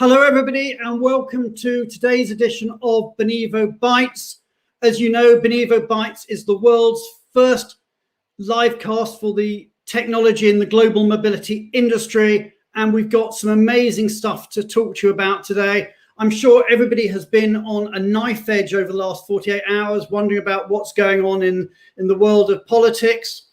Hello, everybody, and welcome to today's edition of Benivo Bites. As you know, Benivo Bites is the world's first live cast for the technology in the global mobility industry, and we've got some amazing stuff to talk to you about today. I'm sure everybody has been on a knife edge over the last 48 hours, wondering about what's going on in the world of politics.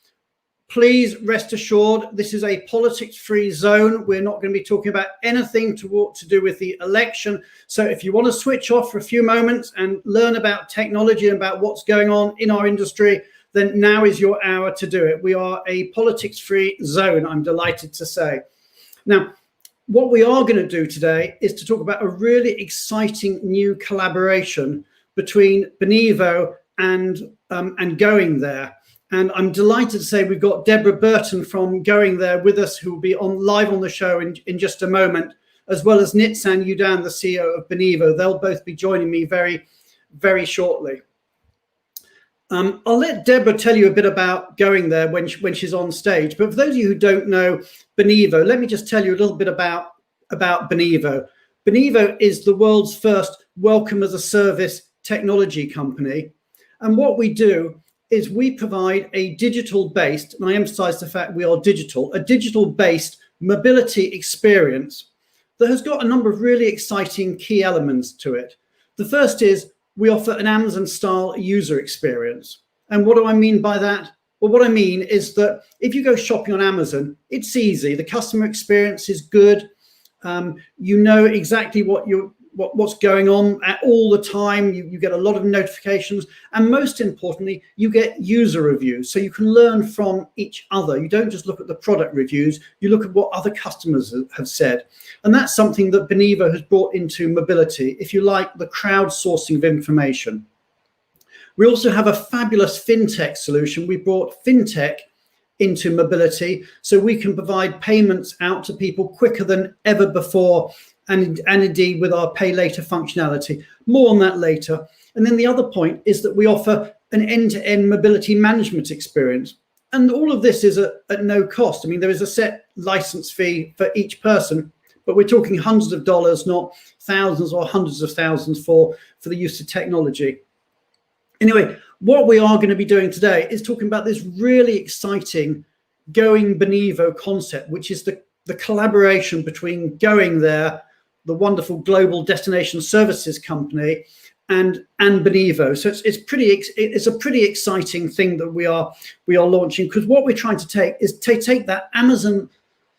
Please rest assured, this is a politics-free zone. We're not going to be talking about anything to do with the election. So if you want to switch off for a few moments and learn about technology and about what's going on in our industry, then now is your hour to do it. We are a politics-free zone, I'm delighted to say. Now, what we are going to do today is to talk about a really exciting new collaboration between Benivo and Going There. And I'm delighted to say we've got Deborah Burton from Going There with us, who will be live on the show in just a moment, as well as Nitsan Udan, the CEO of Benivo. They'll both be joining me very, very shortly. I'll let Deborah tell you a bit about Going There when she's on stage. But for those of you who don't know Benivo, let me just tell you a little bit about Benivo. Benivo is the world's first welcome as a service technology company. And what we do is we provide a digital-based, and I emphasize the fact we are digital, a digital-based mobility experience that has got a number of really exciting key elements to it. The first is we offer an Amazon-style user experience. And what do I mean by that? Well, what I mean is that if you go shopping on Amazon, it's easy. The customer experience is good. You know exactly what's going on at all the time. You get a lot of notifications, and most importantly, you get user reviews, so you can learn from each other. You don't just look at the product reviews, you look at what other customers have said. And that's something that Benivo has brought into mobility, if you like, the crowdsourcing of information. We also have a fabulous fintech solution. We brought fintech into mobility, so we can provide payments out to people quicker than ever before, and indeed with our pay later functionality. More on that later. And then the other point is that we offer an end-to-end mobility management experience. And all of this is at no cost. I mean, there is a set license fee for each person, but we're talking hundreds of dollars, not thousands or hundreds of thousands for the use of technology. Anyway, what we are going to be doing today is talking about this really exciting Going-Benivo concept, which is the collaboration between Going There, the wonderful global destination services company, and Benivo. So it's a pretty exciting thing that we are launching, because what we're trying to take is take that Amazon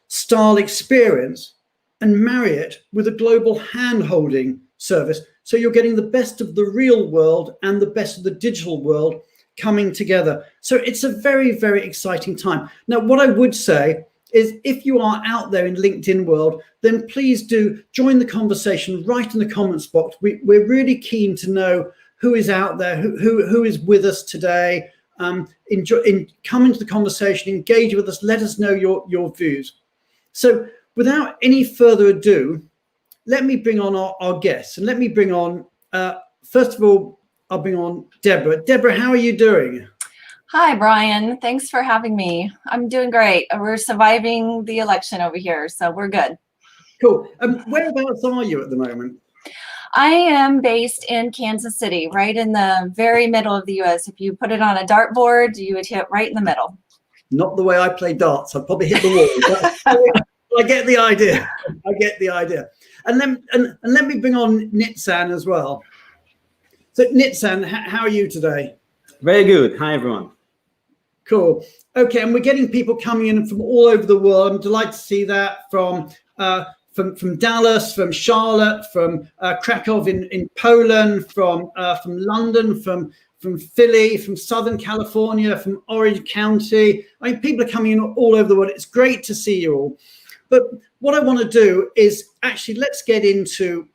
style experience and marry it with a global hand-holding service. So you're getting the best of the real world and the best of the digital world coming together. So it's a very, very exciting time. Now, what I would say is, if you are out there in LinkedIn world, then please do join the conversation right in the comments box. We're really keen to know who is out there, who is with us today. Come into the conversation, engage with us, let us know your views. So without any further ado, let me bring on our guests, and let me bring on, first of all, I'll bring on Deborah. Deborah, how are you doing? Hi, Brian. Thanks for having me. I'm doing great. We're surviving the election over here, so we're good. Cool. Whereabouts are you at the moment? I am based in Kansas City, right in the very middle of the U.S. If you put it on a dartboard, you would hit right in the middle. Not the way I play darts. I'd probably hit the wall. But I get the idea. I get the idea. And let me bring on Nitsan as well. So Nitsan, how are you today? Very good. Hi, everyone. Cool. Okay, and we're getting people coming in from all over the world. I'm delighted to see that from Dallas, from Charlotte, from Krakow in Poland, from London, from Philly, from Southern California, from Orange County. I mean, people are coming in all over the world. It's great to see you all. But what I want to do is actually let's get into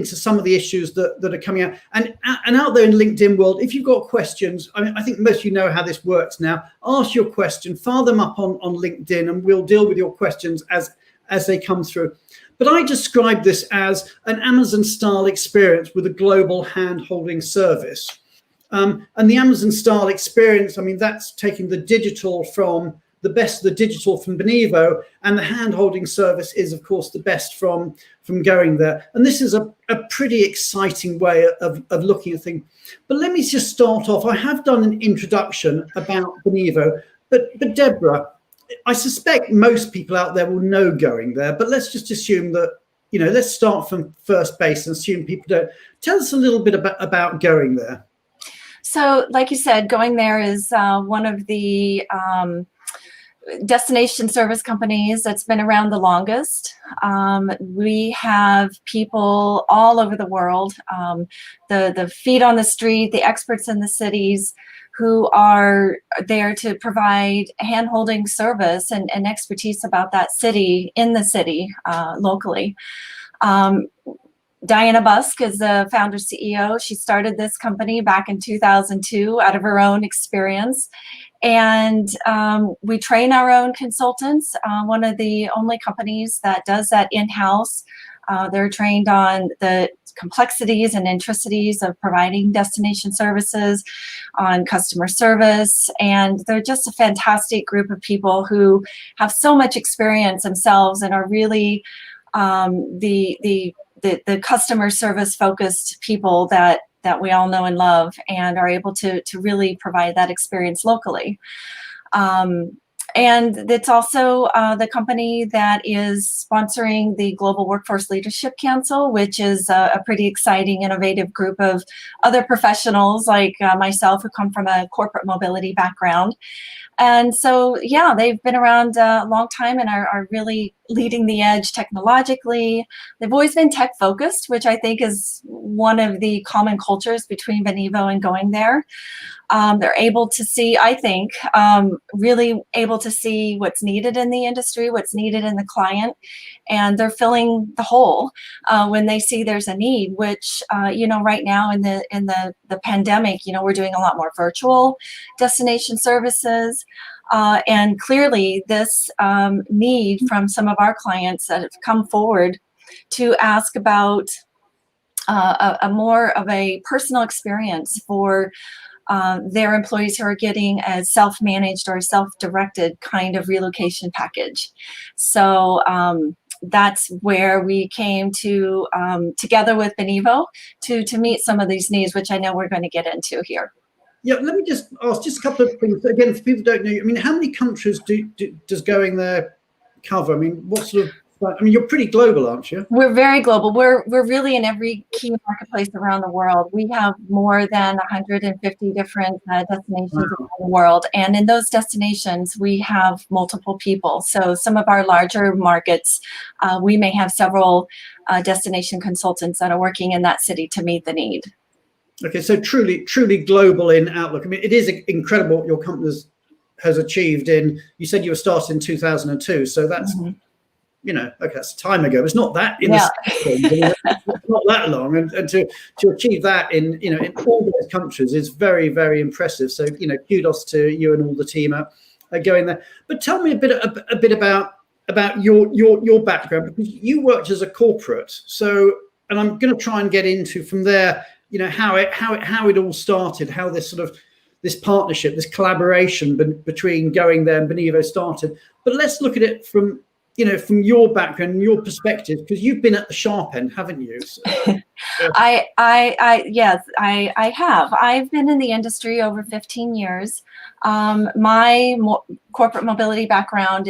some of the issues that are coming out, and out there in LinkedIn world. If you've got questions, I mean, I think most of you know how this works now. Ask your question, fire them up on LinkedIn, and we'll deal with your questions as they come through. But I describe this as an Amazon style experience with a global hand-holding service. And the Amazon style experience, I mean, that's taking the digital from the best of the digital from Benivo, and the hand-holding service is, of course, the best from Going There. And this is a pretty exciting way of looking at things. But let me just start off. I have done an introduction about Benivo, but Deborah, I suspect most people out there will know Going There, but let's just assume that, let's start from first base and assume people don't. Tell us a little bit about Going There. So, like you said, Going There is one of the destination service companies that's been around the longest. We have people all over the world, the feet on the street, the experts in the cities, who are there to provide hand-holding service and expertise about that city, in the city, locally. Diana Busk is the founder CEO. She started this company back in 2002 out of her own experience. And we train our own consultants, one of the only companies that does that in-house. They're trained on the complexities and intricacies of providing destination services, on customer service, and they're just a fantastic group of people who have so much experience themselves and are really the customer service focused people that we all know and love, and are able to really provide that experience locally. And it's also the company that is sponsoring the Global Workforce Leadership Council, which is a pretty exciting, innovative group of other professionals like myself, who come from a corporate mobility background. And so, yeah, they've been around a long time and are really leading the edge technologically. They've always been tech focused, which I think is one of the common cultures between Benivo and Going There. They're able to see, I think, really able to see what's needed in the industry, what's needed in the client, and they're filling the hole when they see there's a need. Which right now in the pandemic, we're doing a lot more virtual destination services, and clearly this need from some of our clients that have come forward to ask about a more of a personal experience for their employees who are getting a self-managed or self-directed kind of relocation package. So that's where we came to together with Benivo to meet some of these needs, which I know we're going to get into here. Yeah, let me just ask just a couple of things. Again, for people who don't know, I mean, how many countries does Going There cover? I mean, what sort of, you're pretty global, aren't you? We're very global. We're really in every key marketplace around the world. We have more than 150 different destinations around the world. And in those destinations, we have multiple people. So some of our larger markets, we may have several destination consultants that are working in that city to meet the need. Okay, so truly global in outlook. I mean, it is incredible what your company has achieved you said you were started in 2002. So that's, okay, that's time ago. It's not that it's not that long, and to achieve that in all those countries is very, very impressive. So kudos to you and all the team at Going There. But tell me a bit about your background, because you worked as a corporate. So, and I'm going to try and get into from there, how it all started, how this partnership, this collaboration between Going There and Benivo started. But let's look at it from your background and your perspective, because you've been at the sharp end, haven't you? So, yes, I have. I've been in the industry over 15 years. My corporate mobility background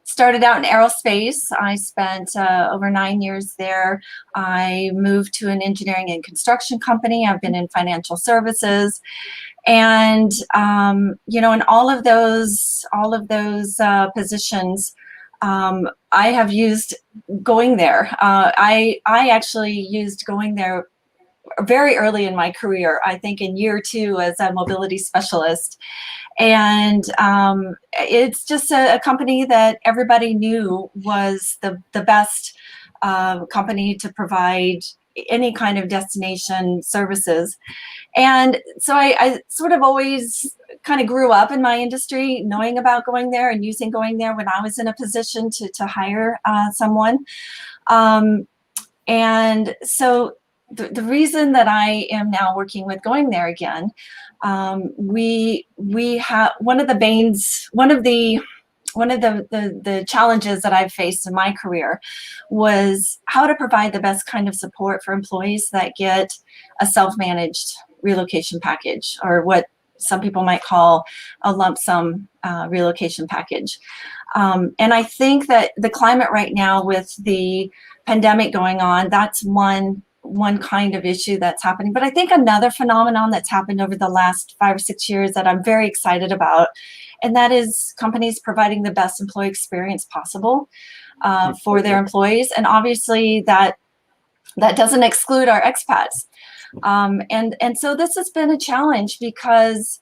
started out in aerospace. I spent over 9 years there. I moved to an engineering and construction company. I've been in financial services. And, in all of those positions, I have used Going There. I actually used Going There very early in my career, I think in year 2 as a mobility specialist. And it's just a company that everybody knew was the best company to provide any kind of destination services. And so I sort of always kind of grew up in my industry knowing about Going There and using Going There when I was in a position to hire someone. And so the reason that I am now working with Going There Again, we have one of the challenges that I've faced in my career was how to provide the best kind of support for employees that get a self-managed relocation package, or what some people might call a lump sum relocation package. And I think that the climate right now with the pandemic going on, that's one kind of issue that's happening. But I think another phenomenon that's happened over the last 5 or 6 years that I'm very excited about, and that is companies providing the best employee experience possible for their employees. And obviously that doesn't exclude our expats. And so this has been a challenge, because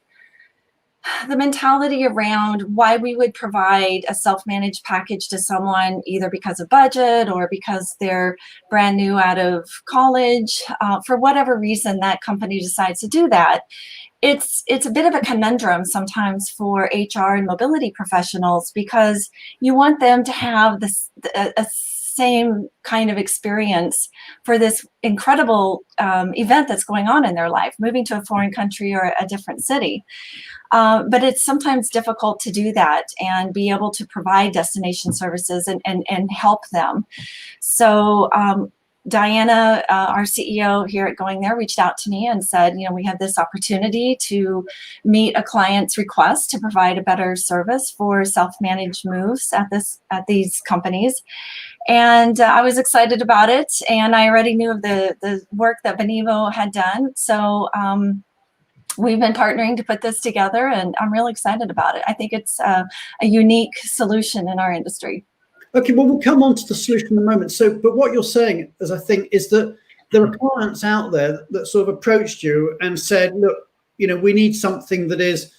the mentality around why we would provide a self-managed package to someone, either because of budget or because they're brand new out of college, for whatever reason that company decides to do that, it's a bit of a conundrum sometimes for HR and mobility professionals, because you want them to have a same kind of experience for this incredible event that's going on in their life, moving to a foreign country or a different city. But it's sometimes difficult to do that and be able to provide destination services and help them. So Diana, our CEO here at Going There, reached out to me and said, we have this opportunity to meet a client's request to provide a better service for self-managed moves at these companies. And I was excited about it, and I already knew of the work that Benivo had done. So we've been partnering to put this together, and I'm really excited about it. I think it's a unique solution in our industry. Okay, well, we'll come on to the solution in a moment. So, but what you're saying, as I think, is that there are clients out there that sort of approached you and said, look, we need something that is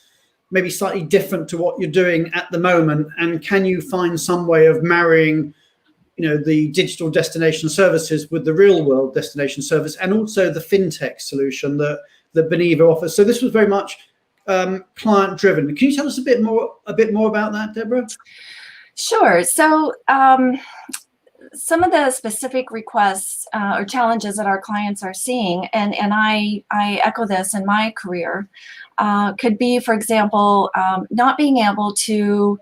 maybe slightly different to what you're doing at the moment. And can you find some way of marrying, the digital destination services with the real world destination service, and also the fintech solution that Benivo offers? So this was very much client driven. Can you tell us a bit more about that, Deborah? Sure. So some of the specific requests or challenges that our clients are seeing, and I echo this in my career, could be, for example, not being able to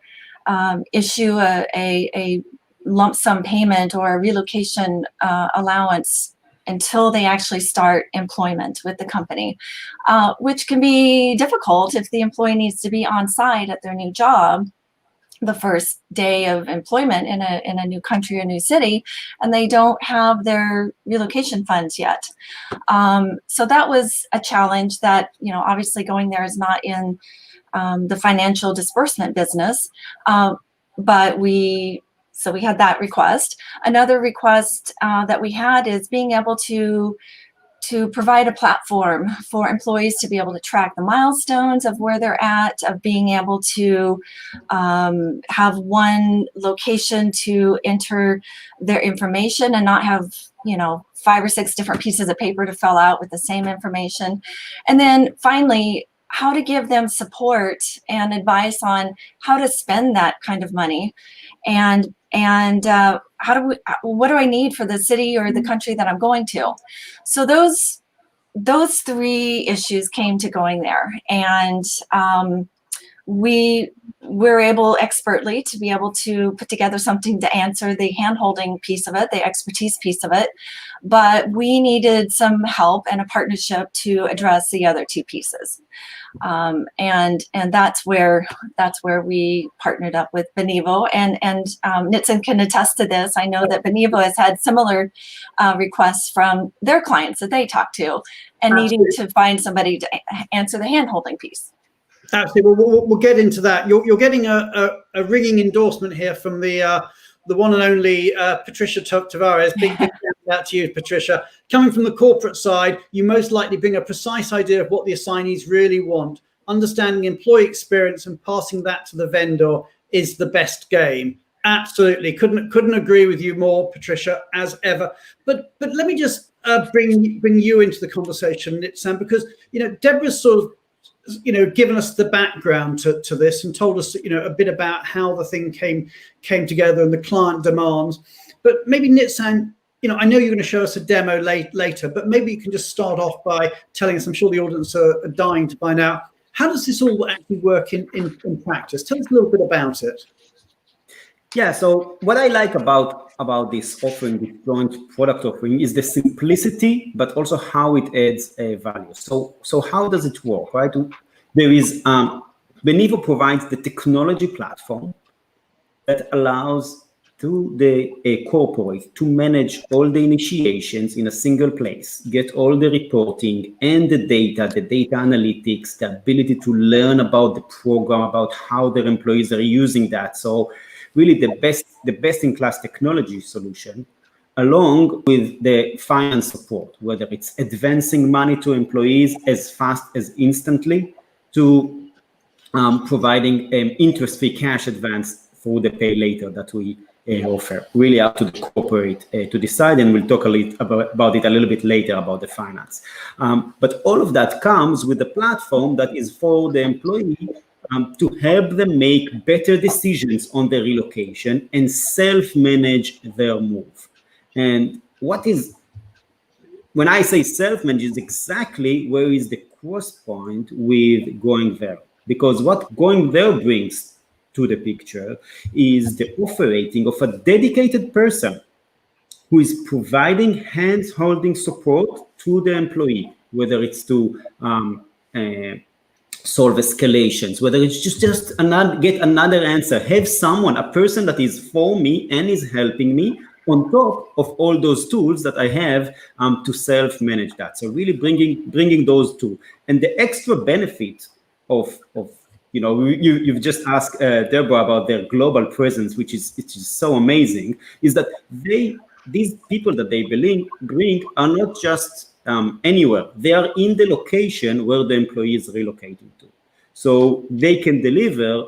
issue a lump sum payment or a relocation allowance until they actually start employment with the company, which can be difficult if the employee needs to be on site at their new job the first day of employment in a new country or new city, and they don't have their relocation funds yet. So that was a challenge that, obviously Going There is not in the financial disbursement business, but we had that request. Another request that we had is being able to provide a platform for employees to be able to track the milestones of where they're at, of being able to have one location to enter their information and not have, 5 or 6 different pieces of paper to fill out with the same information. And then finally, how to give them support and advice on how to spend that kind of money, and what do I need for the city or the country that I'm going to? So those 3 issues came to Going There, and we were able expertly to be able to put together something to answer the hand-holding piece of it, the expertise piece of it, but we needed some help and a partnership to address the other 2 pieces. And that's where we partnered up with Benivo, and Nitzan can attest to this. I know that Benivo has had similar requests from their clients that they talk to, and needing to find somebody to answer the hand-holding piece. Absolutely. We'll get into that. You're getting a ringing endorsement here from the one and only Patricia Tavares. Big shout out to you, Patricia. Coming from the corporate side, you most likely bring a precise idea of what the assignees really want. Understanding employee experience and passing that to the vendor is the best game. Absolutely. Couldn't agree with you more, Patricia, as ever. But let me just bring you into the conversation, Nitzan, because Deborah's sort of given us the background to this and told us a bit about how the thing came together and the client demands. But maybe Nitzan, I know you're going to show us a demo later, but maybe you can just start off by telling us, I'm sure the audience are dying to find out, how does this all actually work in practice? Tell us a little bit about it. Yeah, so what I like about this offering, this joint product offering, is the simplicity, but also how it adds value. So how does it work, right? There is Benivo provides the technology platform that allows to the corporate to manage all the initiations in a single place, get all the reporting and the data analytics, the ability to learn about the program, about how their employees are using that. So really the best in class technology solution, along with the finance support, whether it's advancing money to employees as fast as instantly, to providing interest-free cash advance for the pay later that we offer. Really up to the corporate to decide, and we'll talk a little about it a little bit later about the finance. But all of that comes with a platform that is for the employee to help them make better decisions on their relocation and self-manage their move. And when I say self-manage, is exactly where is the cross point with Going There. Because what Going There brings to the picture is the operating of a dedicated person who is providing hand-holding support to the employee, whether it's to solve escalations, whether it's just get another answer, have someone, a person that is for me and is helping me on top of all those tools that I have to self-manage that. So really bringing those two. And the extra benefit of you've just asked Deborah about their global presence, which is so amazing, is that these people that they bring are not just anywhere. They are in the location where the employee is relocating to. So they can deliver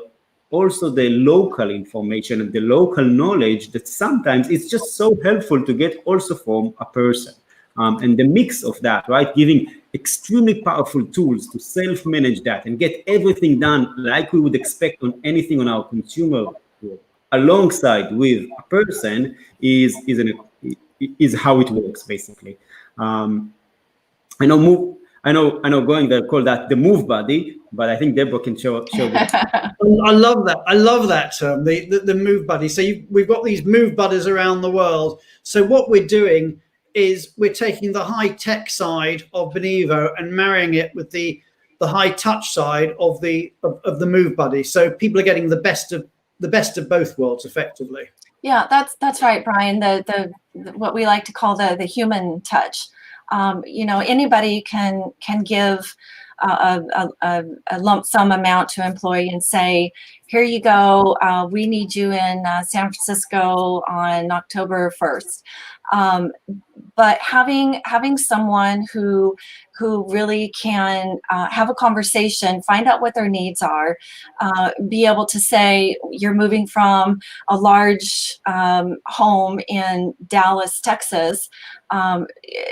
also the local information and the local knowledge that sometimes it's just so helpful to get also from a person. And the mix of that, right, giving extremely powerful tools to self-manage that and get everything done like we would expect on anything on our consumer work, alongside with a person is how it works basically. I know Going There call that the move buddy, but I think Deborah can show it. I love that term, the move buddy. So we've got these move buddies around the world. So what we're doing is we're taking the high tech side of Benivo and marrying it with the high touch side of the move buddy. So people are getting the best of both worlds effectively. Yeah, that's right, Brian. The what we like to call the human touch. Anybody can give a lump sum amount to an employee and say, here you go, we need you in San Francisco on October 1st. But having someone who really can have a conversation, find out what their needs are, be able to say, you're moving from a large home in Dallas, Texas,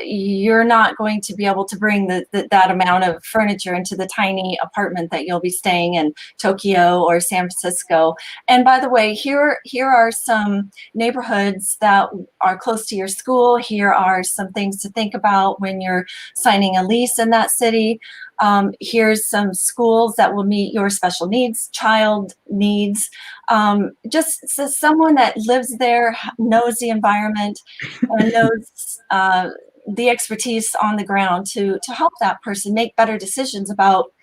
you're not going to be able to bring that amount of furniture into the tiny apartment that you'll be staying in Tokyo or San Francisco. And by the way, here are some neighborhoods that are close to your school. Here are some things to think about when you're signing a lease in that city. Here's some schools that will meet your special needs, child needs. Just so someone that lives there, knows the environment, and knows the expertise on the ground to help that person make better decisions about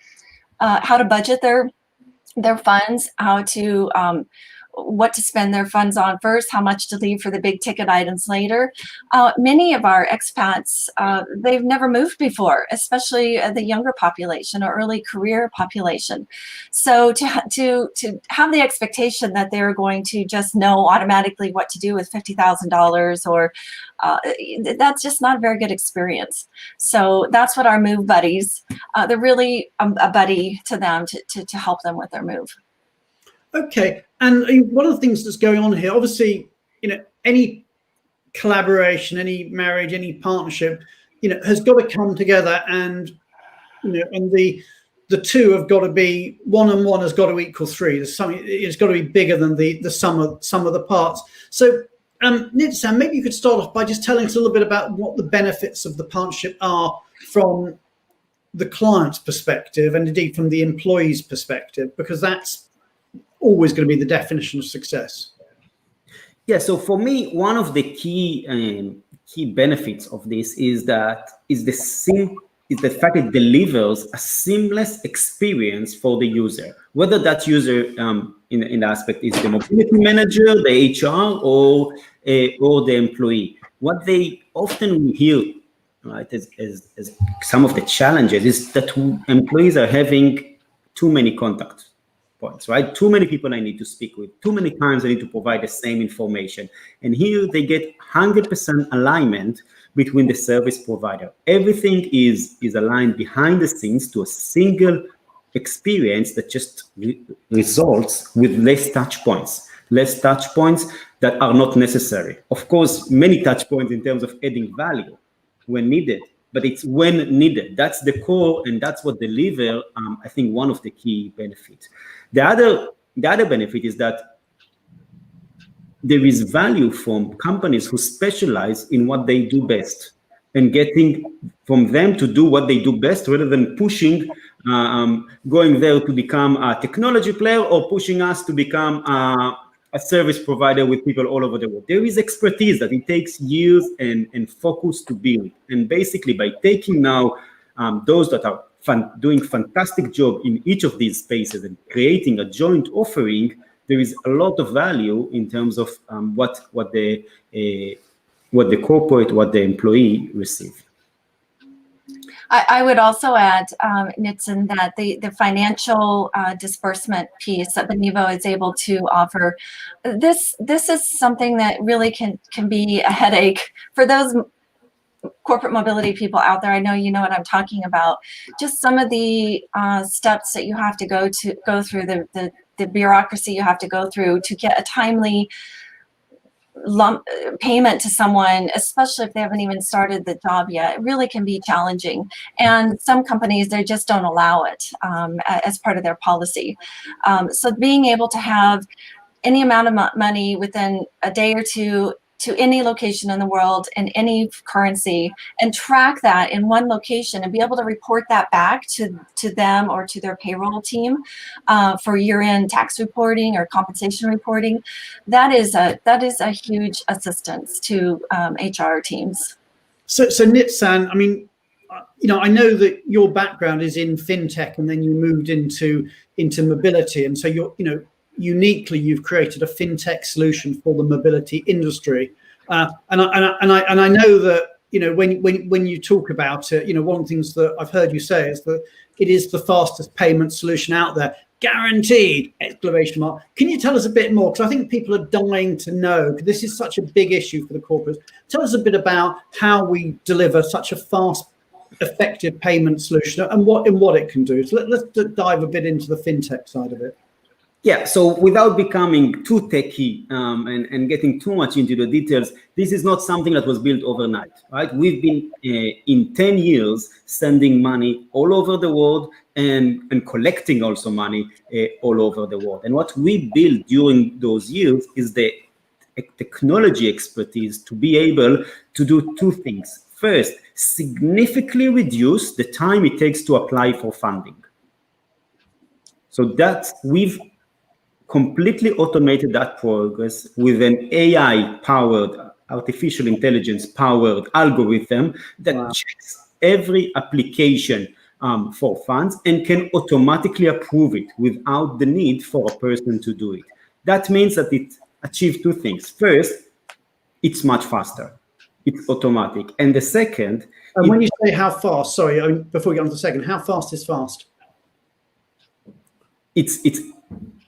how to budget their funds, how to what to spend their funds on first, how much to leave for the big ticket items later. Many of our expats, they've never moved before, especially the younger population or early career population. So to have the expectation that they're going to just know automatically what to do with $50,000 or that's just not a very good experience. So that's what our move buddies, they're really a buddy to them to help them with their move. Okay, and one of the things that's going on here, obviously, any collaboration, any marriage, any partnership, has got to come together, and and the two have got to be one and one has got to equal three. There's something, it's got to be bigger than the sum of the parts. So Nitsan, maybe you could start off by just telling us a little bit about what the benefits of the partnership are from the client's perspective and indeed from the employee's perspective, because that's always going to be the definition of success. Yeah, so for me, one of the key benefits of this is the fact it delivers a seamless experience for the user, whether that user in the aspect is the mobility manager, the HR, or the employee. What they often hear, right, as some of the challenges is that employees are having too many contact points, right? Too many people I need to speak with, too many times I need to provide the same information. And here they get 100% alignment between the service provider. Everything is aligned behind the scenes to a single experience that just results with less touch points that are not necessary. Of course, many touch points in terms of adding value when needed, but it's when needed. That's the core, and that's what deliver, I think, one of the key benefits. The other benefit is that there is value from companies who specialize in what they do best and getting from them to do what they do best rather than pushing, going there to become a technology player or pushing us to become a service provider with people all over the world. There is expertise that it takes years and focus to build. And basically by taking now those that are doing fantastic job in each of these spaces and creating a joint offering, there is a lot of value in terms of what the corporate, what the employee receive. I would also add, Nitsan, that the financial disbursement piece that Benivo is able to offer, this is something that really can be a headache for those corporate mobility people out there. I know you know what I'm talking about. Just some of the steps that you have to go through, the bureaucracy you have to go through to get a timely lump payment to someone, especially if they haven't even started the job yet. It really can be challenging. And some companies, they just don't allow it as part of their policy. So being able to have any amount of money within a day or two to any location in the world in any currency and track that in one location and be able to report that back to them or to their payroll team for year-end tax reporting or compensation reporting, that is a huge assistance to HR teams. So Nitsan, I mean, I know that your background is in fintech and then you moved into mobility, and so uniquely you've created a fintech solution for the mobility industry, and I know that when you talk about it, one of the things that I've heard you say is that it is the fastest payment solution out there, guaranteed! ! Can you tell us a bit more, because I think people are dying to know, because this is such a big issue for the corporates. Tell us a bit about how we deliver such a fast, effective payment solution and what it can do. So let's dive a bit into the fintech side of it. Yeah, so without becoming too techy and getting too much into the details, this is not something that was built overnight, right? We've been in 10 years sending money all over the world and collecting also money all over the world. And what we built during those years is the technology expertise to be able to do two things. First, significantly reduce the time it takes to apply for funding. So that we've completely automated that progress with an AI-powered, artificial intelligence-powered algorithm that checks every application for funds and can automatically approve it without the need for a person to do it. That means that it achieves two things. First, it's much faster. It's automatic. And the second... And when you say how fast, sorry, before we get on to the second, how fast is fast?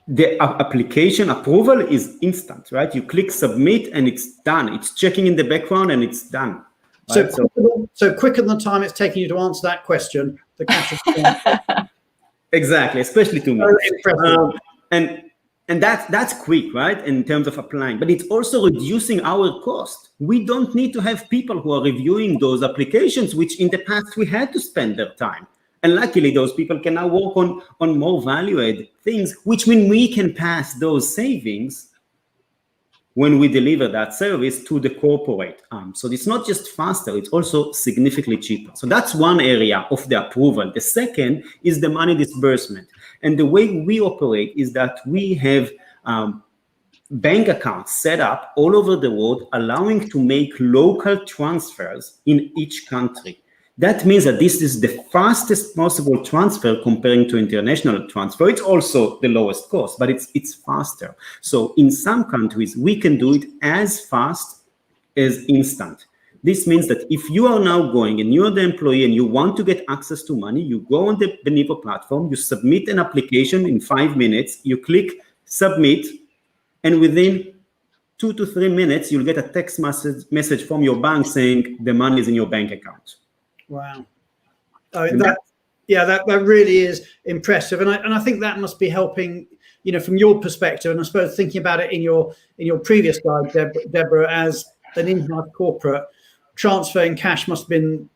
The application approval is instant, right? You click submit and it's done. It's checking in the background and it's done. Right? So quicker than the time it's taking you to answer that question. The cash exactly, especially to me. And that's quick, right? In terms of applying, but it's also reducing our cost. We don't need to have people who are reviewing those applications, which in the past we had to spend their time. And luckily, those people can now work on more value-added things, which mean we can pass those savings when we deliver that service to the corporate arm. So it's not just faster, it's also significantly cheaper. So that's one area of the approval. The second is the money disbursement. And the way we operate is that we have bank accounts set up all over the world, allowing to make local transfers in each country. That means that this is the fastest possible transfer comparing to international transfer. It's also the lowest cost, but it's faster. So in some countries, we can do it as fast as instant. This means that if you are now going and you're the employee and you want to get access to money, you go on the Benivo platform, you submit an application in 5 minutes, you click submit, and within 2 to 3 minutes, you'll get a text message from your bank saying the money is in your bank account. Wow. That really is impressive. And I think that must be helping, from your perspective, and I suppose thinking about it in your previous guide, Deborah, as an in-house corporate, transferring cash must have been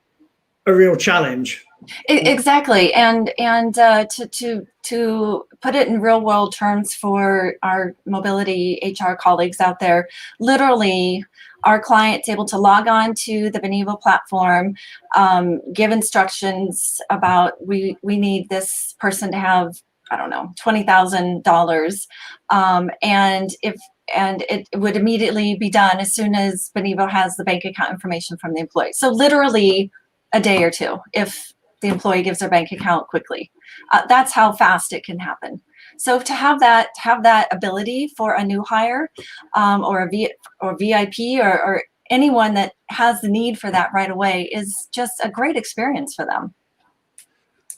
a real challenge. Exactly. And to put it in real world terms for our mobility HR colleagues out there, literally our client's able to log on to the Benivo platform, give instructions about we need this person to have, I don't know, $20,000, and it would immediately be done as soon as Benivo has the bank account information from the employee. So literally a day or two if the employee gives their bank account quickly. That's how fast it can happen. So to have that ability for a new hire, or a VIP or anyone that has the need for that right away is just a great experience for them.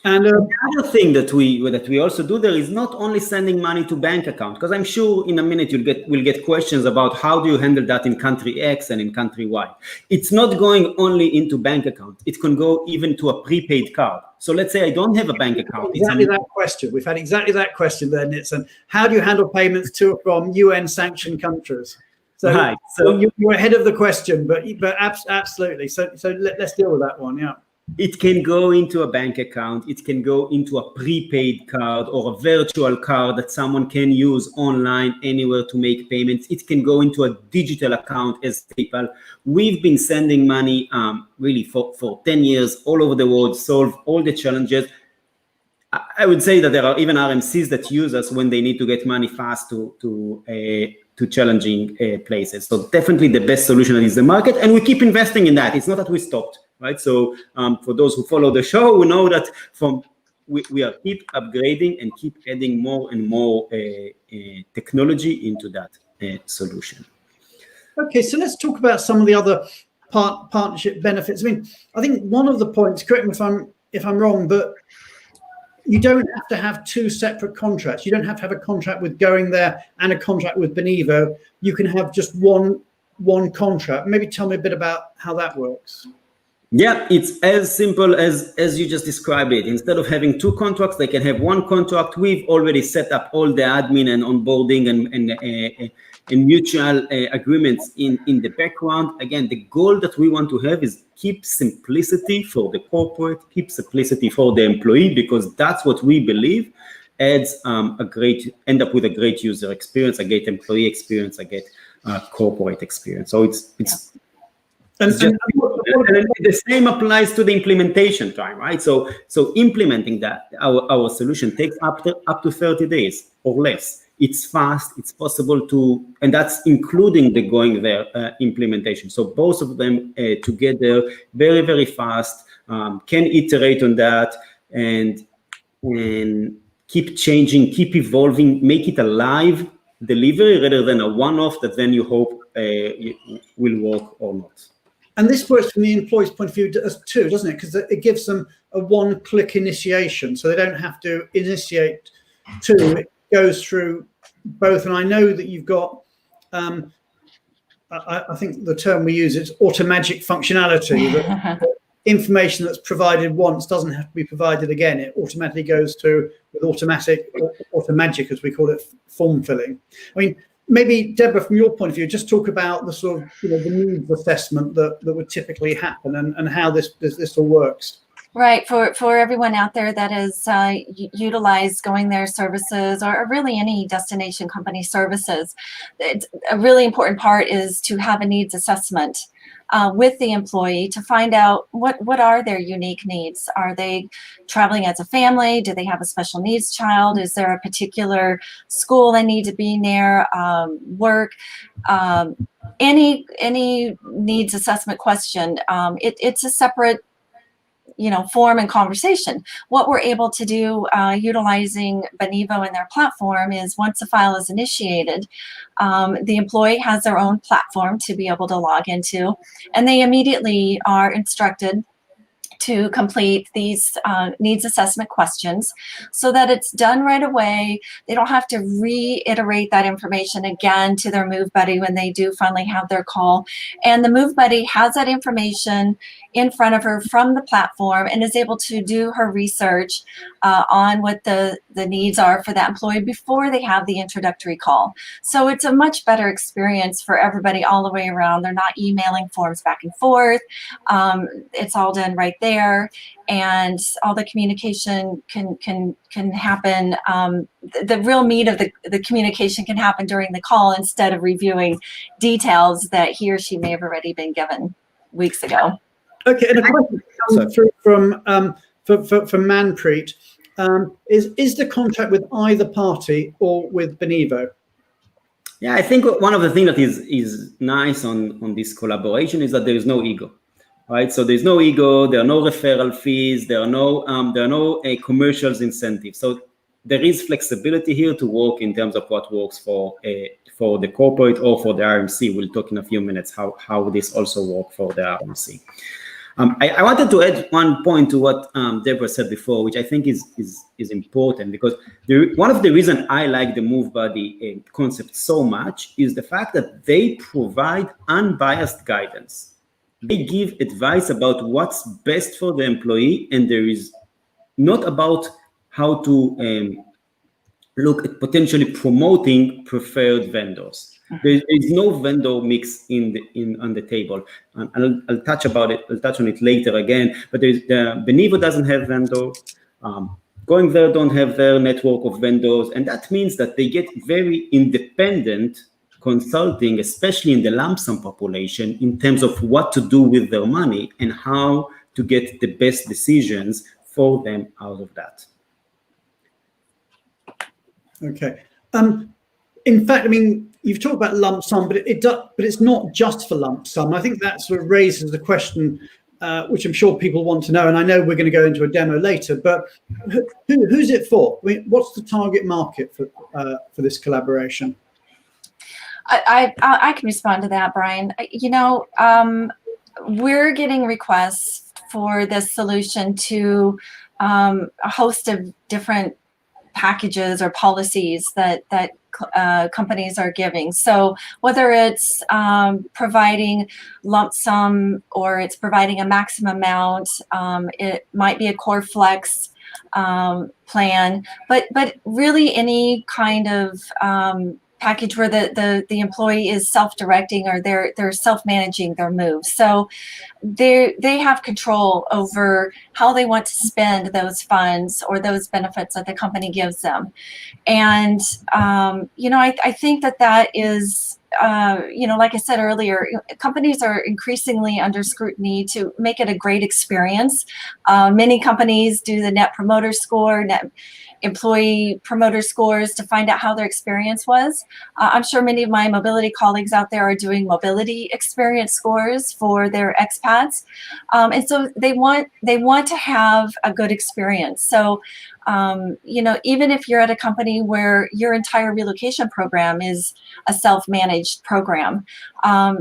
And the other thing that we also do there is not only sending money to bank account, because I'm sure in a minute we'll get questions about how do you handle that in country X and in country Y. It's not going only into bank account. It can go even to a prepaid card. So let's say I don't have a bank account. Exactly that question. We've had exactly that question there, Nitsan. How do you handle payments to or from UN sanctioned countries? So, right. So you're ahead of the question, but absolutely. So let's deal with that one. Yeah. It can go into a bank account. It can go into a prepaid card or a virtual card that someone can use online anywhere to make payments. It can go into a digital account as PayPal. We've been sending money really for 10 years all over the world, solve all the challenges. I would say that there are even RMCs that use us when they need to get money fast to challenging places. So definitely the best solution is the market, and we keep investing in that. It's not that we stopped. Right, so for those who follow the show, we know that we are keep upgrading and keep adding more and more technology into that solution. Okay, so let's talk about some of the other partnership benefits. I mean, I think one of the points, correct me if I'm wrong, but you don't have to have two separate contracts. You don't have to have a contract with Going There and a contract with Benivo. You can have just one contract. Maybe tell me a bit about how that works. Yeah, it's as simple as you just described it. Instead of having two contracts, they can have one contract. We've already set up all the admin and onboarding and mutual agreements in the background. Again, the goal that we want to have is keep simplicity for the corporate, keep simplicity for the employee, because that's what we believe adds end up with a great user experience, a great employee experience, a great corporate experience. So it's And the same applies to the implementation time, right? So implementing that, our solution takes up to 30 days or less. It's fast, it's possible to, and that's including the Going There implementation. So both of them together, very, very fast, can iterate on that and keep changing, keep evolving, make it a live delivery rather than a one-off that then you hope will work or not. And this works from the employee's point of view too, doesn't it? Because it gives them a one-click initiation, so they don't have to initiate two. It goes through both. And I know that you've got, I think the term we use is automagic functionality. That information that's provided once doesn't have to be provided again. It automatically goes through with automagic, as we call it, form filling. I mean, maybe, Deborah, from your point of view, just talk about the sort of the needs assessment that would typically happen and how this all works. Right. For everyone out there that has utilized Going There services or really any destination company services, a really important part is to have a needs assessment with the employee to find out what are their unique needs. Are they traveling as a family? Do they have a special needs child? Is there a particular school they need to be near? Work? Any needs assessment question. It's a separate form and conversation. What we're able to do utilizing Benivo and their platform is once a file is initiated, the employee has their own platform to be able to log into, and they immediately are instructed to complete these needs assessment questions so that it's done right away. They don't have to reiterate that information again to their Move Buddy when they do finally have their call. And the Move Buddy has that information in front of her from the platform and is able to do her research on what the needs are for that employee before they have the introductory call. So it's a much better experience for everybody all the way around. They're not emailing forms back and forth. It's all done right there, and all the communication can happen. The real meat of the communication can happen during the call instead of reviewing details that he or she may have already been given weeks ago. Okay, and a question comes through from Manpreet. Is the contract with either party or with Benivo? Yeah, I think one of the things that is nice on this collaboration is that there is no ego, right? So there's no ego, there are no referral fees, there are no commercials incentives. So there is flexibility here to work in terms of what works for the corporate or for the RMC. We'll talk in a few minutes how this also works for the RMC. I wanted to add one point to what Deborah said before, which I think is important, because one of the reasons I like the Move Buddy concept so much is the fact that they provide unbiased guidance. They give advice about what's best for the employee, and there is not about how to look at potentially promoting preferred vendors. There is no vendor mix on the table. I'll touch on it later again. But Benivo doesn't have vendor. Going There don't have their network of vendors, and that means that they get very independent consulting, especially in the lump sum population, in terms of what to do with their money and how to get the best decisions for them out of that. Okay. In fact, I mean, you've talked about lump sum, but it's not just for lump sum. I think that sort of raises the question, which I'm sure people want to know, and I know we're going to go into a demo later. But who's it for? I mean, what's the target market for this collaboration? I can respond to that, Brian. We're getting requests for this solution to a host of different packages or policies that companies are giving. So whether it's providing lump sum or it's providing a maximum amount, it might be a core flex plan, but really any kind of package where the employee is self-directing or they're self-managing their moves. So they have control over how they want to spend those funds or those benefits that the company gives them. And I think that is like I said earlier, companies are increasingly under scrutiny to make it a great experience. Many companies do the Net Promoter Score, employee promoter scores to find out how their experience was. I'm sure many of my mobility colleagues out there are doing mobility experience scores for their expats. And so they want to have a good experience. So, even if you're at a company where your entire relocation program is a self-managed program,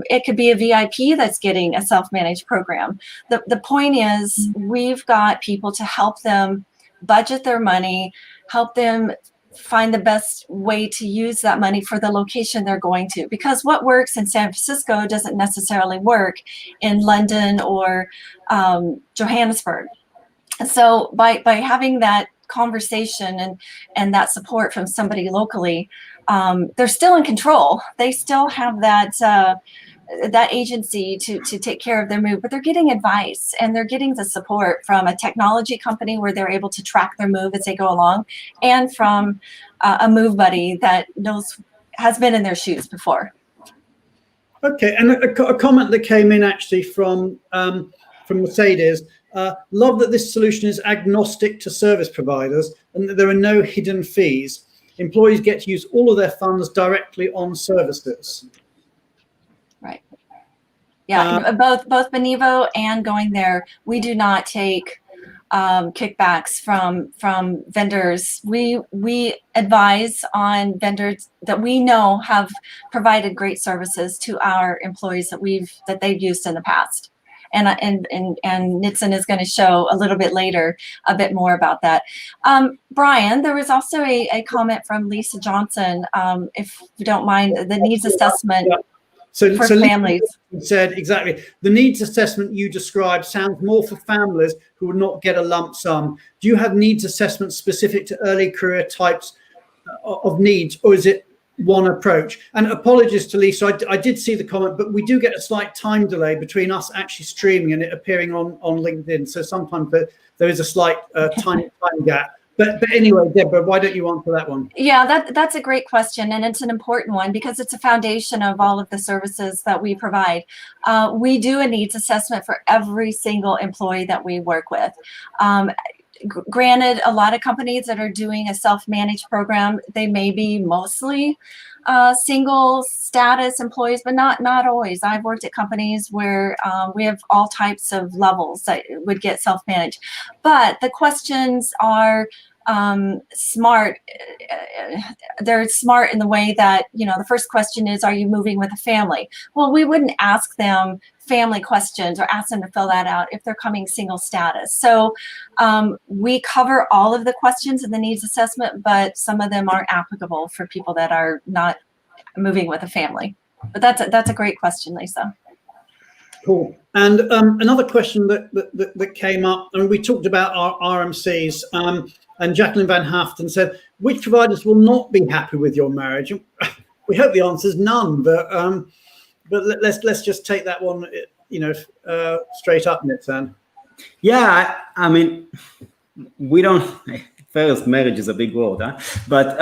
it could be a VIP that's getting a self-managed program. The point is, we've got people to help them budget their money, help them find the best way to use that money for the location they're going to. Because what works in San Francisco doesn't necessarily work in London or Johannesburg. So by having that conversation and that support from somebody locally, they're still in control. They still have that that agency to take care of their move, but they're getting advice and they're getting the support from a technology company where they're able to track their move as they go along, and from a move buddy that has been in their shoes before. Okay, and a comment that came in actually from Mercedes. Love that this solution is agnostic to service providers and that there are no hidden fees. Employees get to use all of their funds directly on services. Right. Yeah, both Benivo and Going There, we do not take kickbacks from vendors. We advise on vendors that we know have provided great services to our employees that they've used in the past. And Nitzan is going to show a little bit later a bit more about that. Brian, there was also a comment from Lisa Johnson, if you don't mind, the needs assessment. Yeah. For families. Said exactly. The needs assessment you described sounds more for families who would not get a lump sum. Do you have needs assessments specific to early career types of needs, or is it one approach? And apologies to Lisa, I did see the comment, but we do get a slight time delay between us actually streaming and it appearing on LinkedIn. So sometimes there is a slight time gap. But anyway, Deborah, why don't you answer that one? Yeah, that's a great question, and it's an important one because it's a foundation of all of the services that we provide. We do a needs assessment for every single employee that we work with. Granted, a lot of companies that are doing a self-managed program, they may be mostly single status employees, but not always. I've worked at companies where we have all types of levels that would get self-managed. But the questions are smart. They're smart in the way that, the first question is, are you moving with a family? Well, we wouldn't ask them family questions or ask them to fill that out if they're coming single status. So we cover all of the questions in the needs assessment, but some of them aren't applicable for people that are not moving with a family. But that's a great question, Lisa. Cool. And another question that came up, and we talked about our RMCs, and Jacqueline Van Haften said, which providers will not be happy with your marriage? We hope the answer is none, but let's just take that one, straight up, Nitzan. Yeah, I mean, we don't. First, marriage is a big word, huh? But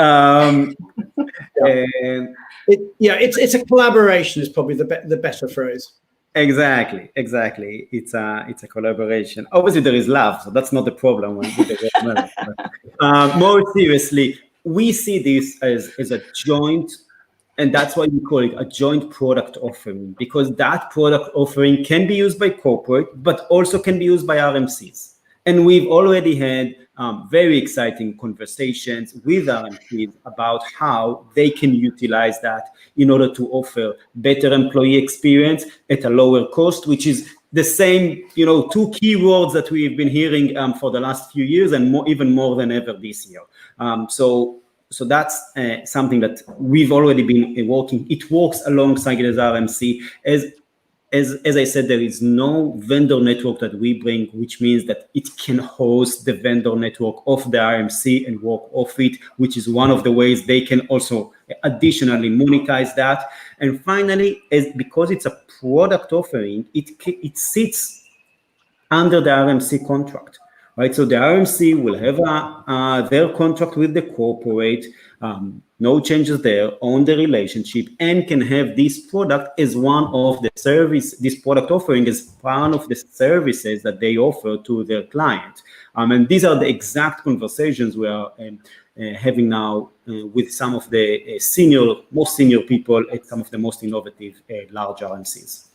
it's a collaboration is probably the better phrase. Exactly. It's a collaboration. Obviously, there is love, so that's not the problem with the marriage. But, more seriously, we see this as a joint, and that's why we call it a joint product offering, because that product offering can be used by corporate, but also can be used by RMCs. And we've already had very exciting conversations with RMCs about how they can utilize that in order to offer better employee experience at a lower cost, which is the same, two key words that we've been hearing for the last few years, and even more than ever this year. So that's something that we've already been working. It works alongside the RMC. As I said, there is no vendor network that we bring, which means that it can host the vendor network of the RMC and work off it, which is one of the ways they can also additionally monetize that. And finally, because it's a product offering, it sits under the RMC contract, right? So the RMC will have their contract with the corporate, no changes there on the relationship, and can have this product as one of the this product offering as one of the services that they offer to their client. And these are the exact conversations we are having now with some of the most senior people at some of the most innovative large RMCs.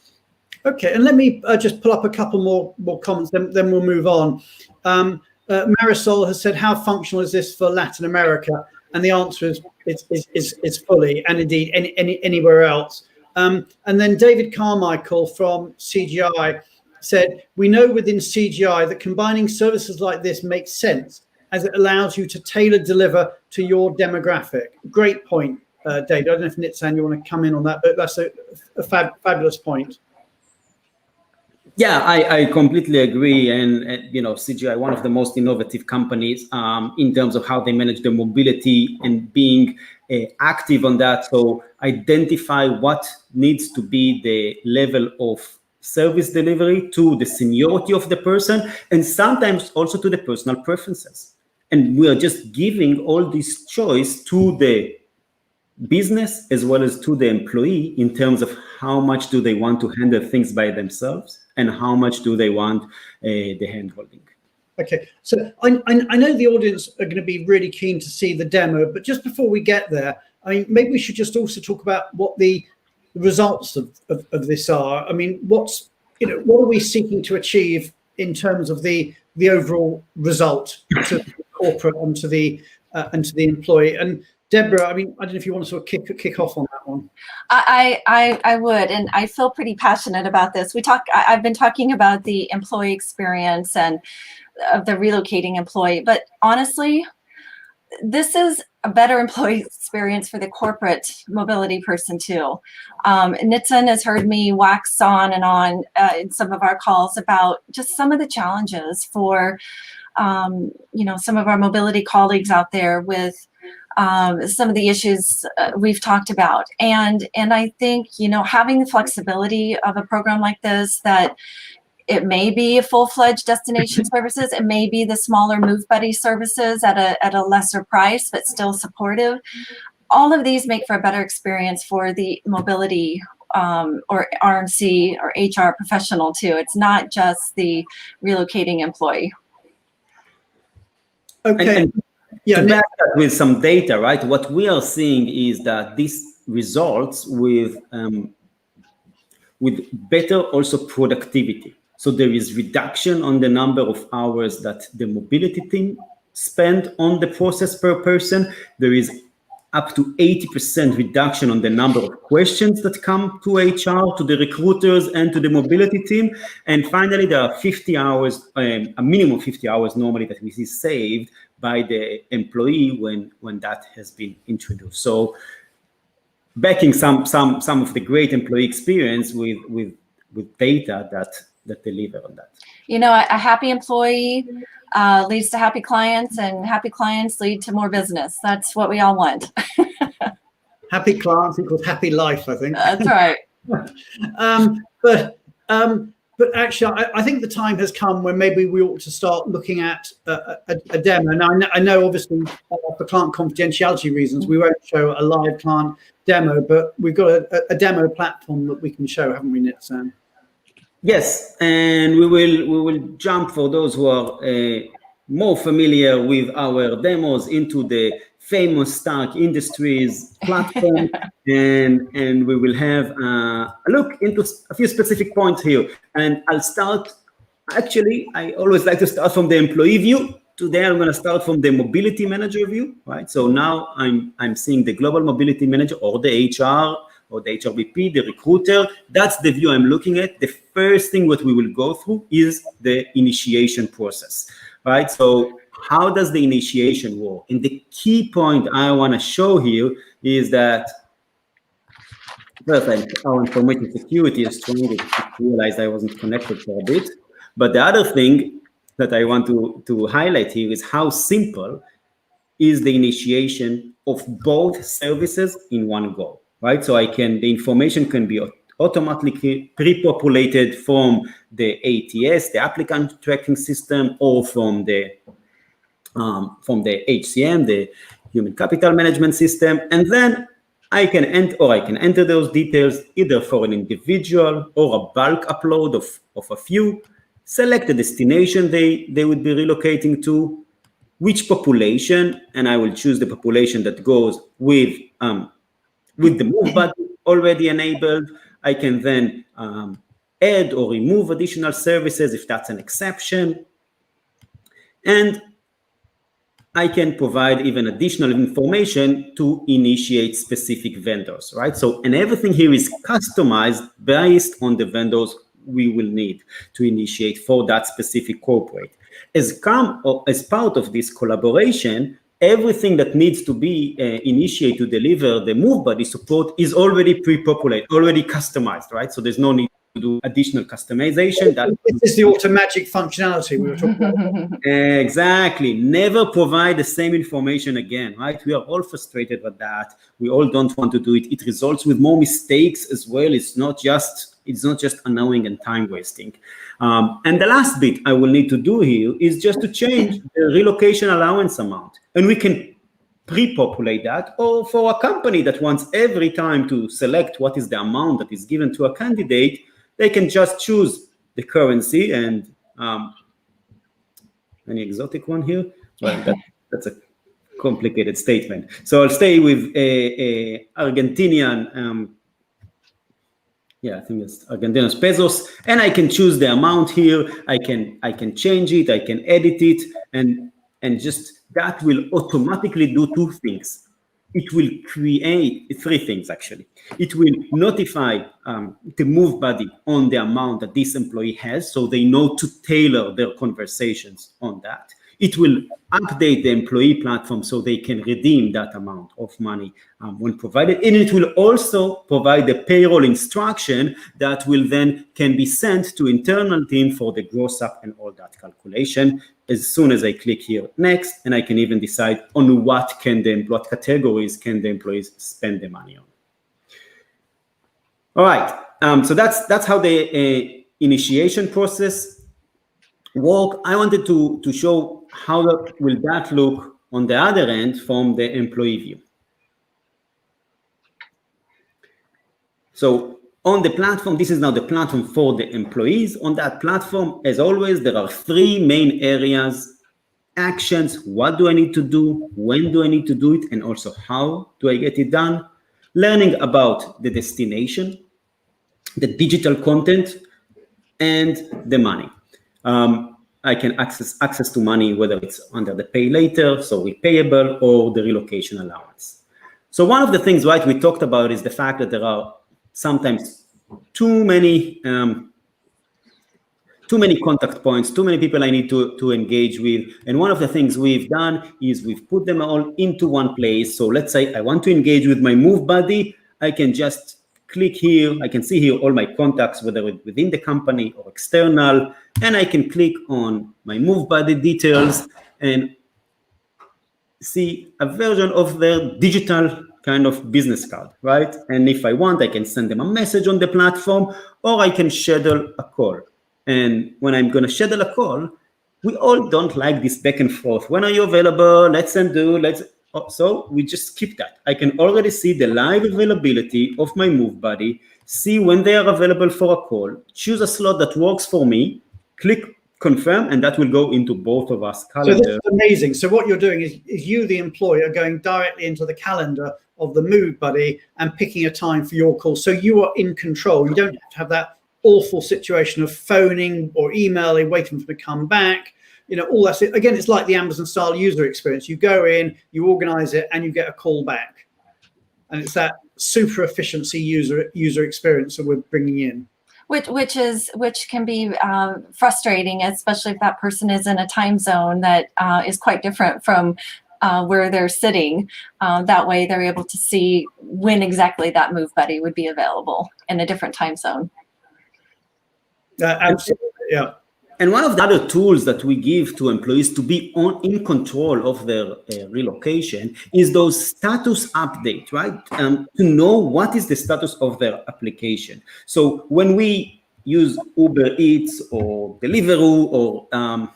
Okay, and let me just pull up a couple more comments, then we'll move on. Marisol has said, how functional is this for Latin America? And the answer is fully, and indeed anywhere else. And then David Carmichael from CGI said, we know within CGI that combining services like this makes sense as it allows you to deliver to your demographic. Great point, David. I don't know if Nitzan, you want to come in on that, but that's a fabulous point. Yeah, I completely agree. And, CGI, one of the most innovative companies in terms of how they manage their mobility and being active on that. So identify what needs to be the level of service delivery to the seniority of the person, and sometimes also to the personal preferences. And we are just giving all this choice to the business as well as to the employee in terms of how much do they want to handle things by themselves and how much do they want the hand-holding. Okay, so I know the audience are going to be really keen to see the demo, but just before we get there, I mean, maybe we should just also talk about what the results of this are. I mean, what are we seeking to achieve in terms of the overall result to the corporate and to the employee? And Deborah, I mean, I don't know if you want to sort of kick off on that one. I would, and I feel pretty passionate about this. I've been talking about the employee experience and of the relocating employee, but honestly, this is a better employee experience for the corporate mobility person too. Nitin has heard me wax on and on in some of our calls about just some of the challenges for some of our mobility colleagues out there with some of the issues we've talked about. And I think, having the flexibility of a program like this, that it may be a full-fledged destination services, it may be the smaller Move Buddy services at a lesser price, but still supportive. All of these make for a better experience for the mobility or RMC or HR professional too. It's not just the relocating employee. Okay. And to back that with some data, right? What we are seeing is that this results with better also productivity. So there is reduction on the number of hours that the mobility team spend on the process per person. There is up to 80% reduction on the number of questions that come to HR, to the recruiters, and to the mobility team. And finally, there are 50 hours, a minimum of 50 hours normally that we see saved by the employee when that has been introduced. So backing some of the great employee experience with data that deliver on that. A happy employee leads to happy clients, and happy clients lead to more business. That's what we all want. Happy clients equals happy life, I think. That's right. But actually, I think the time has come when maybe we ought to start looking at a demo. Now, I know obviously for client confidentiality reasons, we won't show a live client demo, but we've got a demo platform that we can show, haven't we, Nitzan? Yes, and we will jump, for those who are more familiar with our demos, into the famous Stark Industries platform, and we will have a look into a few specific points here. And I'll start, actually, I always like to start from the employee view. Today, I'm going to start from the mobility manager view, right? So now I'm seeing the global mobility manager or the HR or the HRBP, the recruiter. That's the view I'm looking at. The first thing what we will go through is the initiation process, right? So how does the initiation work? And the key point I want to show here is that, first, our information security is strong. I realized I wasn't connected for a bit. But the other thing that I want to highlight here is how simple is the initiation of both services in one go. Right, so the information can be automatically pre-populated from the ATS, the applicant tracking system, or from the HCM, the human capital management system, and then I can enter those details either for an individual or a bulk upload of a few, select the destination they would be relocating to, which population, and I will choose the population that goes with the Move Buddy already enabled. I can then add or remove additional services if that's an exception. And I can provide even additional information to initiate specific vendors, right? So, and everything here is customized based on the vendors we will need to initiate for that specific corporate. As part of this collaboration, everything that needs to be initiated to deliver the Move Buddy support is already pre-populated, already customized, right? So there's no need do additional customization. This is the automatic functionality we were talking about. Exactly. Never provide the same information again, right? We are all frustrated with that. We all don't want to do it. It results with more mistakes as well. It's not just annoying and time wasting. And the last bit I will need to do here is just to change the relocation allowance amount. And we can pre-populate that, or for a company that wants every time to select what is the amount that is given to a candidate, they can just choose the currency. And any exotic one here? Well, that's a complicated statement. So I'll stay with a Argentinian, I think it's Argentinian pesos, and I can choose the amount here. I can change it, I can edit it, and just that will automatically do two things. It will create three things, actually. It will notify the move body on the amount that this employee has, so they know to tailor their conversations on that. It will update the employee platform so they can redeem that amount of money when provided. And it will also provide the payroll instruction that will then can be sent to internal team for the gross up and all that calculation. As soon as I click here next, and I can even decide on what categories can the employees spend the money on. All right, so that's how the initiation process work. I wanted to show how will that look on the other end from the employee view. So on the platform, this is now the platform for the employees. On that platform, as always, there are three main areas: actions, what do I need to do, when do I need to do it, and also how do I get it done. Learning about the destination, the digital content, and the money. I can access to money, whether it's under the pay later, so we payable, or the relocation allowance. So one of the things, right, we talked about is the fact that there are sometimes too many contact points, too many people I need to engage with. And one of the things we've done is we've put them all into one place. So let's say I want to engage with my move buddy. I can just click here. I can see here all my contacts, whether within the company or external, and I can click on my move buddy details and see a version of their digital kind of business card, right? And if I want, I can send them a message on the platform, or I can schedule a call. And when I'm going to schedule a call, we all don't like this back and forth. When are you available? Let's undo, so we just skip that. I can already see the live availability of my move buddy, see when they are available for a call, choose a slot that works for me, click confirm, and that will go into both of us calendar. So this is amazing. So what you're doing is you, the employer, going directly into the calendar of the move buddy and picking a time for your call. So you are in control. You don't have to have that awful situation of phoning or emailing, waiting for them to come back. You know, all that's it. Again, it's like the Amazon style user experience. You go in, you organize it, and you get a call back. And it's that super efficiency user experience that we're bringing in. Which can be frustrating, especially if that person is in a time zone that is quite different from where they're sitting. That way they're able to see when exactly that move buddy would be available in a different time zone. Absolutely, yeah. And one of the other tools that we give to employees to be in control of their relocation is those status updates, right? To know what is the status of their application. So when we use Uber Eats or Deliveroo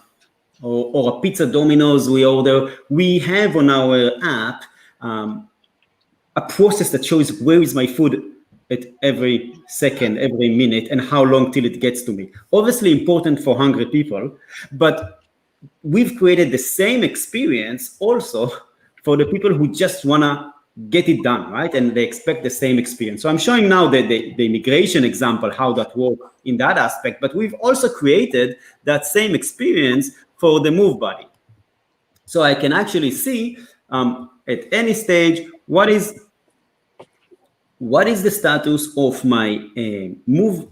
or a pizza Domino's we order, we have on our app a process that shows where is my food at every second, every minute, and how long till it gets to me. Obviously important for hungry people, but we've created the same experience also for the people who just wanna get it done, right? And they expect the same experience. So I'm showing now the immigration example, how that works in that aspect, but we've also created that same experience for the move buddy. So I can actually see at any stage, what is the status of my move,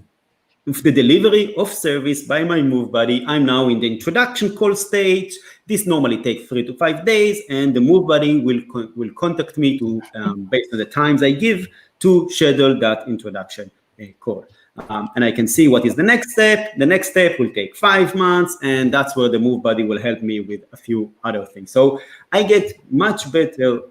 of the delivery of service by my move buddy. I'm now in the introduction call stage. This normally takes 3 to 5 days, and the move buddy will contact me to based on the times I give to schedule that introduction call. and I can see what is the next step. The next step will take 5 months, and that's where the Move Buddy will help me with a few other things. So I get much better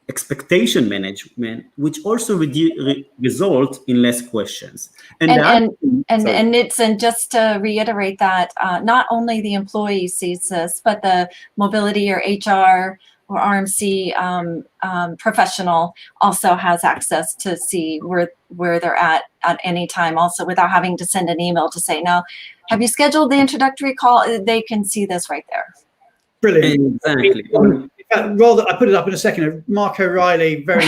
expectation management, which also result in less questions. And it's, and just to reiterate that not only the employee sees this, but the mobility or HR or RMC professional also has access to see where they're at any time, also without having to send an email to say, now, have you scheduled the introductory call? They can see this right there. Brilliant. Exactly. Rather, I put it up in a second. Mark O'Reilly, very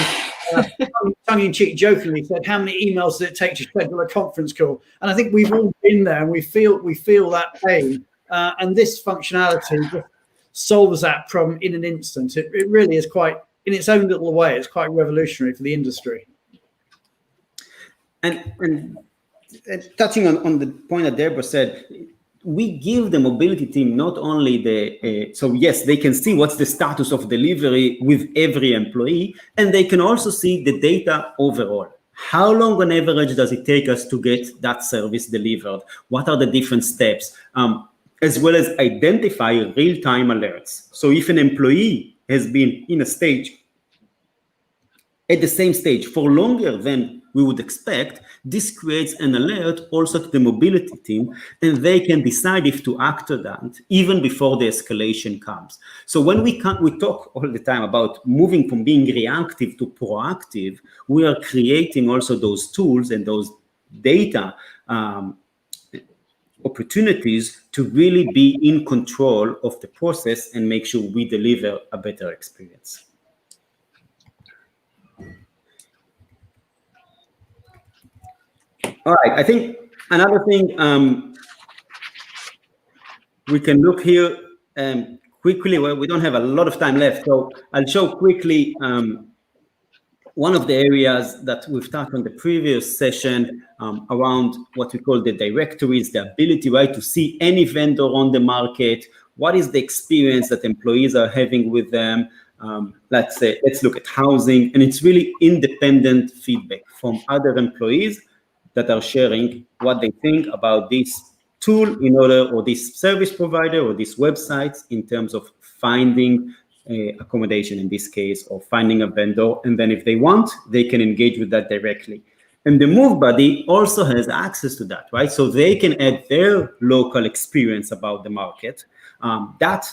tongue-in-cheek, jokingly said, "How many emails does it take to schedule a conference call?" And I think we've all been there, and we feel that pain. And this functionality just solves that problem in an instant. It really is quite, in its own little way, it's quite revolutionary for the industry. And touching on the point that Deborah said, we give the mobility team not only so yes, they can see what's the status of delivery with every employee, and they can also see the data overall. How long on average does it take us to get that service delivered? What are the different steps? As well as identify real-time alerts. So if an employee has been in a stage, at the same stage for longer than we would expect, this creates an alert also to the mobility team, and they can decide if to act on that even before the escalation comes. So when we talk all the time about moving from being reactive to proactive, we are creating also those tools and those data opportunities to really be in control of the process and make sure we deliver a better experience. All right, I think another thing we can look here quickly. Well, we don't have a lot of time left, so I'll show quickly one of the areas that we've touched on the previous session around what we call the directories, the ability, right, to see any vendor on the market. What is the experience that employees are having with them? Let's look at housing, and it's really independent feedback from other employees that are sharing what they think about this tool or this service provider or this website in terms of finding accommodation in this case, or finding a vendor, and then if they want, they can engage with that directly. And the Move Buddy also has access to that, right? So they can add their local experience about the market, that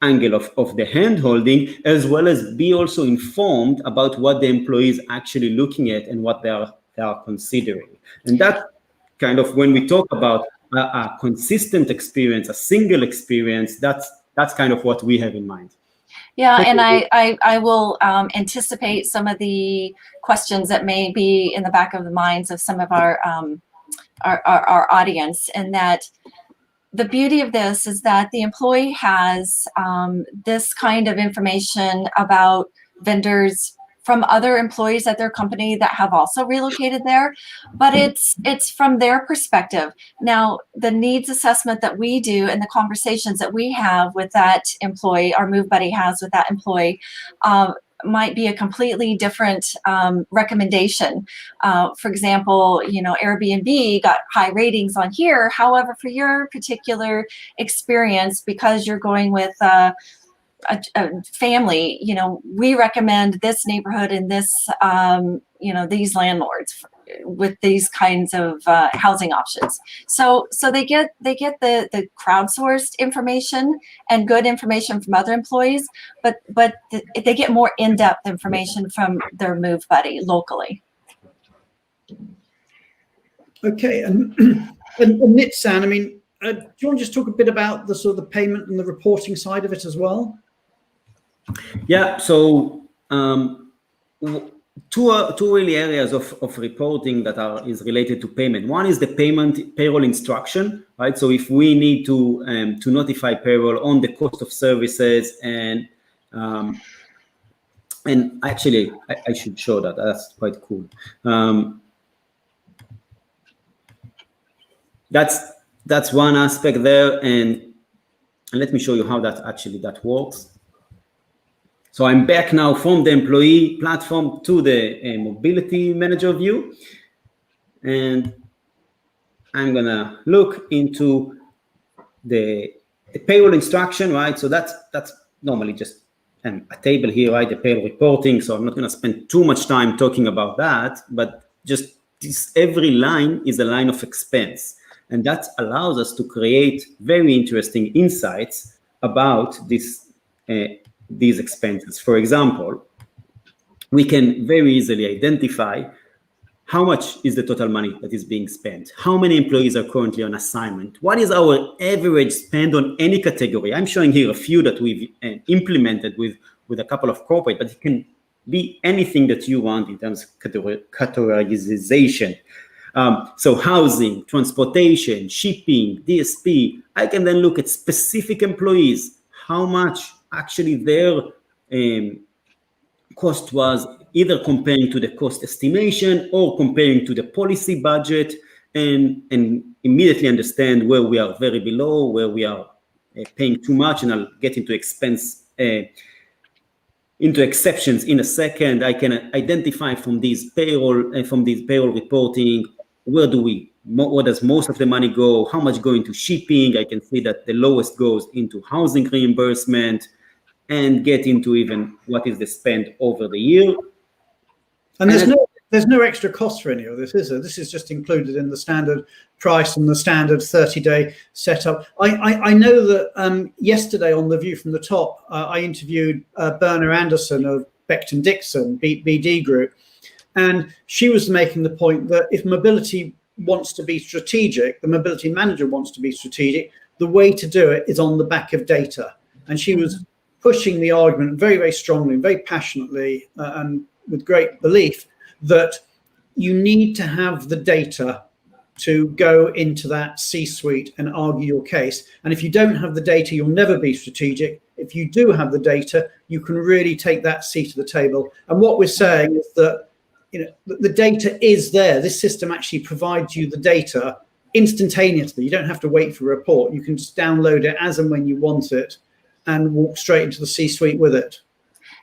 angle of the hand-holding, as well as be also informed about what the employee is actually looking at and what they are considering. And that kind of, when we talk about a consistent experience, a single experience, that's kind of what we have in mind. Yeah, and I will anticipate some of the questions that may be in the back of the minds of some of our audience, and that the beauty of this is that the employee has this kind of information about vendors from other employees at their company that have also relocated there, but it's from their perspective. Now, the needs assessment that we do and the conversations that we have with that employee, our Move Buddy has with that employee, might be a completely different recommendation. For example, Airbnb got high ratings on here. However, for your particular experience, because you're going with a family, we recommend this neighborhood and this, these landlords with these kinds of housing options. So they get the crowdsourced information and good information from other employees, but they get more in-depth information from their Move Buddy locally. Okay, and Nitsan, I mean, do you want to just talk a bit about the sort of the payment and the reporting side of it as well? Yeah, so two really areas of reporting that is related to payment. One is the payroll instruction, right? So if we need to notify payroll on the cost of services, and actually I should show that. That's quite cool. That's one aspect there, and let me show you how that works. So I'm back now from the employee platform to the mobility manager view. and I'm gonna look into the payroll instruction, right? So that's normally just a table here, right? The payroll reporting. So I'm not gonna spend too much time talking about that, but just every line is a line of expense. And that allows us to create very interesting insights about these expenses. For example, we can very easily identify how much is the total money that is being spent? How many employees are currently on assignment? What is our average spend on any category? I'm showing here a few that we've implemented with a couple of corporate, but it can be anything that you want in terms of categorization. So housing, transportation, shipping, DSP. I can then look at specific employees, how much actually their cost was, either comparing to the cost estimation or comparing to the policy budget, and immediately understand where we are very below, where we are paying too much, and I'll get into exceptions in a second. I can identify from these payroll reporting, where does most of the money go, how much go into shipping. I can see that the lowest goes into housing reimbursement, and get into even what is the spend over the year. And there's no extra cost for any of this, is there? This is just included in the standard price and the standard 30-day setup. I know that yesterday on The View from the Top, I interviewed Berna Anderson of Becton Dixon, BD Group, and she was making the point that if mobility wants to be strategic, the mobility manager wants to be strategic, the way to do it is on the back of data. And she was pushing the argument very, very strongly, very passionately, and with great belief, that you need to have the data to go into that C-suite and argue your case. And if you don't have the data, you'll never be strategic. If you do have the data, you can really take that seat at the table. And what we're saying is that, you know, the data is there. This system actually provides you the data instantaneously. You don't have to wait for a report. You can just download it as and when you want it and walk straight into the C-suite with it.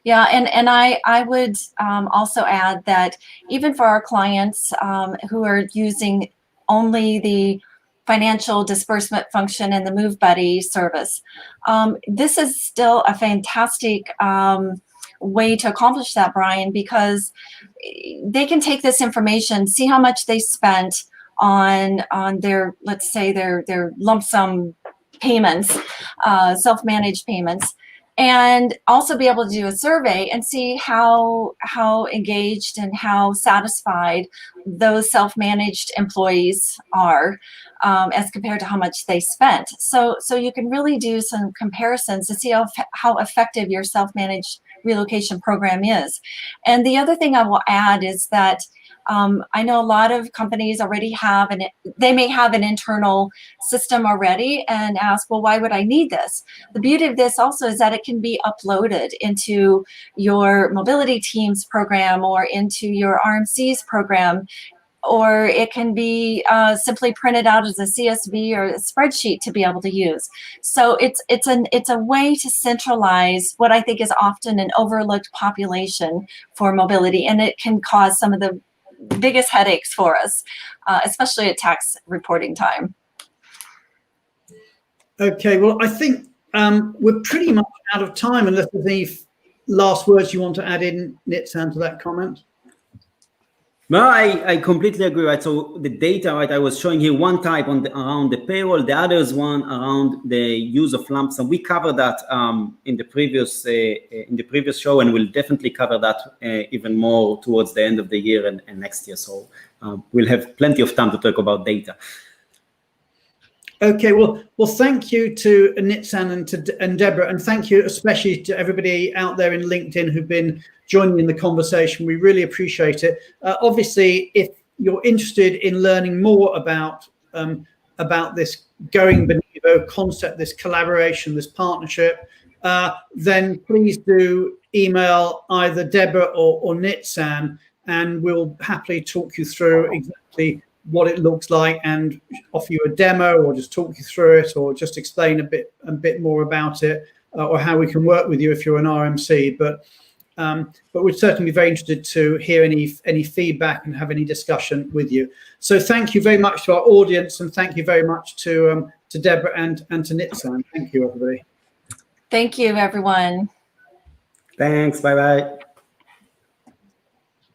Yeah, and I would also add that even for our clients who are using only the financial disbursement function and the Move Buddy service, this is still a fantastic way to accomplish that, Brian, because they can take this information, see how much they spent on their, let's say, their lump sum payments, self-managed payments, and also be able to do a survey and see how engaged and how satisfied those self-managed employees are as compared to how much they spent. So you can really do some comparisons to see how effective your self-managed relocation program is. And the other thing I will add is that I know a lot of companies already have, they may have an internal system already and ask, well, why would I need this? The beauty of this also is that it can be uploaded into your mobility teams program or into your RMC's program, or it can be simply printed out as a CSV or a spreadsheet to be able to use. So it's a way to centralize what I think is often an overlooked population for mobility, and it can cause some of the biggest headaches for us, especially at tax reporting time. Okay, well, I think we're pretty much out of time, unless there's any last words you want to add in, Nitzan, to that comment. No, I completely agree, right? So the data, right, I was showing here one type around the payroll, the others one around the use of lump sum. We covered that in the previous show, and we'll definitely cover that even more towards the end of the year and next year. So we'll have plenty of time to talk about data. Okay, well, thank you to Nitzan and Deborah, and thank you especially to everybody out there in LinkedIn who've been joining in the conversation. We really appreciate it. Obviously, if you're interested in learning more about this Going-Benivo concept, this collaboration, this partnership, then please do email either Deborah or Nitzan, and we'll happily talk you through exactly what it looks like and offer you a demo, or just talk you through it, or just explain a bit more about it, or how we can work with you if you're an RMC. But but we'd certainly be very interested to hear any feedback and have any discussion with you. So thank you very much to our audience, and thank you very much to Deborah and to Nitzan. Thank you, everybody. Thank you, everyone. Thanks. Bye-bye.